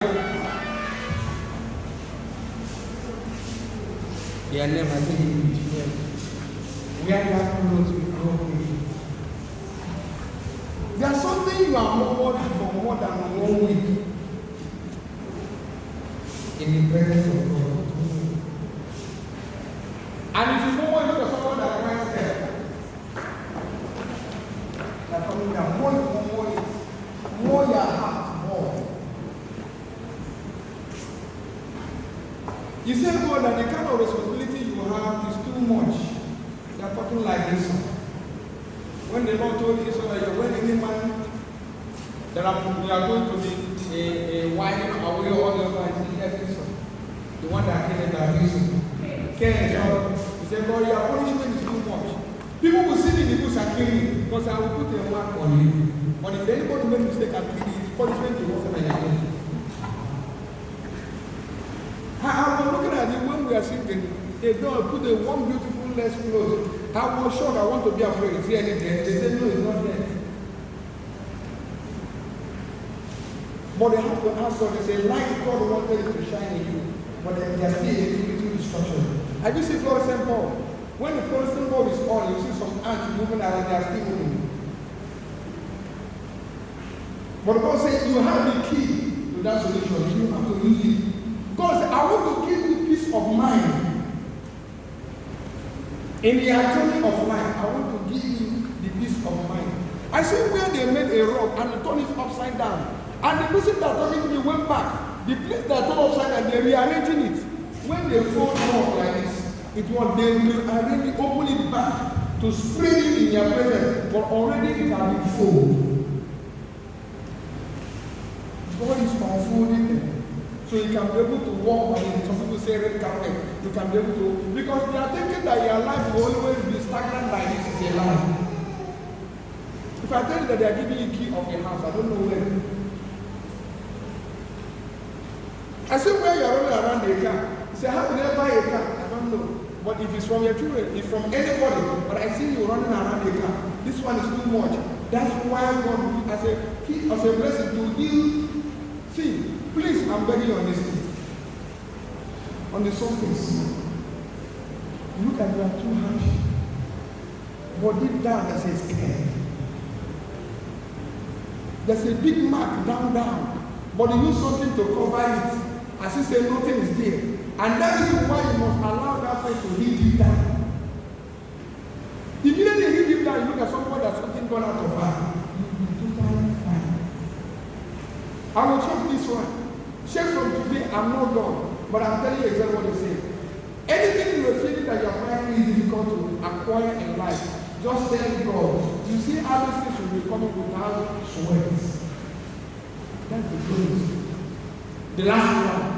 Yeah, never take it. We are not close to growing. There's something you are more worried for more than 1 week in the presence of God. And if you go and look at someone that went there, they're coming down, more your heart, more. You say, God, that the kind of responsibility you have is too much. They are talking like this. When the Lord told Israel, when any man that we are going to be a winding away all the time, the one that killed that reason. He said, Lord, your punishment is too much. People will sit in the bush and kill you because I will put a mark on you. But if anybody makes mistake and kill you, his punishment is also like I was looking at it when we are singing. They don't put a one beautiful less clothes. I was sure I want to be afraid to see any death. They said, no, it's not death. But they have to ask God. They say, light God wanted it to shine in you. But they are still into destruction. Have you seen fluorescent bulb? When the fluorescent bulb is on, you see some ants moving around, they are still moving. But God said, you have the key to that solution. You have to use it. God said, I want to give you peace of mind. In the journey of life, I want to give you the peace of mind. I see where they made a rock and they turned it upside down. And the person that told me went back. The place that turned upside down, they're rearranging it. When they fold rock like this, it was they will already open it back to spread it in your presence, but already it has been folded. God is unfolding it. So you can be able to walk on it. Some people say red carpet. You can be able to, because they are thinking that your life will always be stagnant like this is a lie. If I tell you that they are giving you key of your house, I don't know where. I say where you are running around the car. You say, how did I buy a car? I don't know. But if it's from your children, it's from anybody. But I see you running around the car. This one is too much. That's why God, as a blessing to heal. See, please, I'm begging you on this thing. On the surface, look at you are too happy. But deep down, there's a scared. There's a big mark down. But you use something to cover it. As you say, nothing is there. And that is why you must allow that place to hit you down. Immediately hit you down, you look at somebody that's something gone out of her. You'll be totally fine. I will check this one. Check from today, I'm not God. But I'm telling you exactly what they say. Anything you are feeling that you are finding is difficult to acquire in life, just tell God. You see, other things will be coming without sweat. That's the truth. The last one.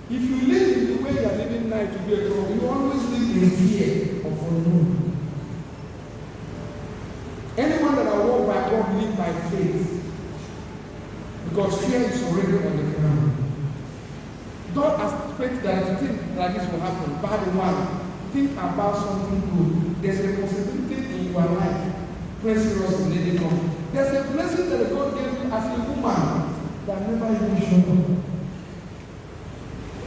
If you live in the way you are living now to be a trouble, you always live in fear of unknown. Anyone that I walk by God live by faith. Because fear is already on the ground. Don't expect that anything like this will happen. Bad one. Think about something good. There's a possibility in your life. Pray seriously, let it come. There's a blessing that God gave you as a woman that never even showed up.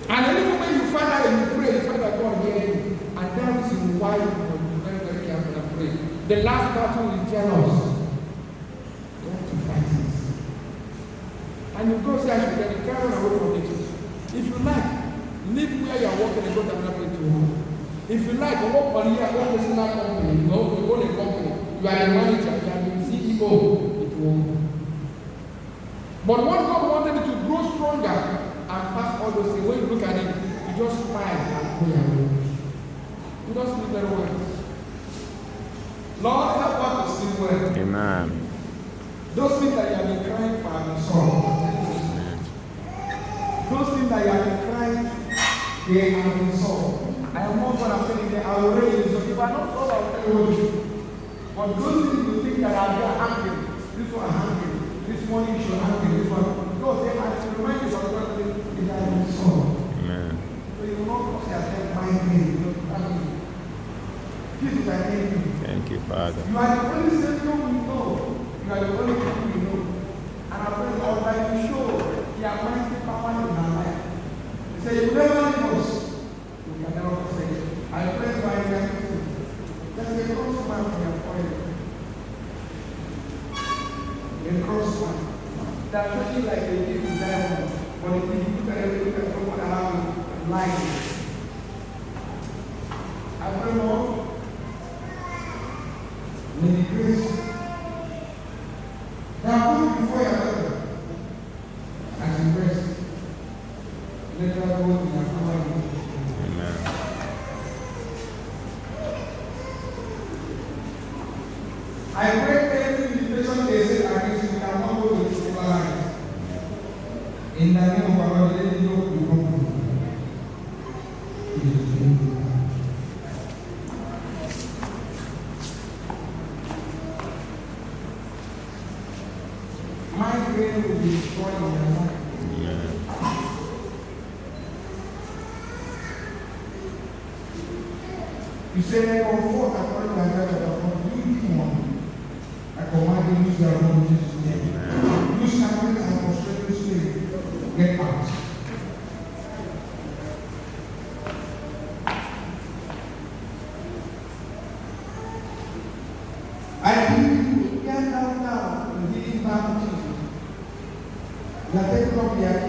And any moment you find out and you pray, you find that God hears you. And that is why you must be very, very careful and pray. The last battle is jealous. You have to fight it. And you go say, I should get it, carry away from it. If you like, live where you are working and go to another place to work. If you like, work on here, one personal company, you own a company, you are a manager, you are the CEO, it won't. But what God wanted you to grow stronger and pass all those things, when you look at it, you just smile and go away. You don't sleep very well. Lord, help us to sleep well. Amen. Those things that you have been crying for have been solved. Those things that you have been crying, they have been solved. I am not going to tell you that I will raise you. So if I don't solve, I will tell you what to do. But those things you think that are there hanging, this one hanging, this morning you should hang this one. God said, I should remind you of what it has been solved. Amen. So you will not cause yourself mind pain. This is an enemy. Thank you, Father. You are the only Savior we know. You are the only people we know. And I pray, Lord, that you show the anointing He said, you never leave us. We can never forsake you. I pray by them. There's a cross man for your point. A cross man. That's actually like a gift to diamond. But if you put everything that someone around light. I pray, Lord, may the grace that put before your brother as you rest. Let us go in your power. Amen. I pray every invitation they say against you cannot go to the life. In the name of our Lord, let you go to home. My brain will be destroyed in your life. You say, comfort according to Isaiah chapter 4. You demon, I command you to use your own Jesus' name. Use something and frustrated spirit. Get out. I give you, get out now. You give it back to Jesus. You are taking up the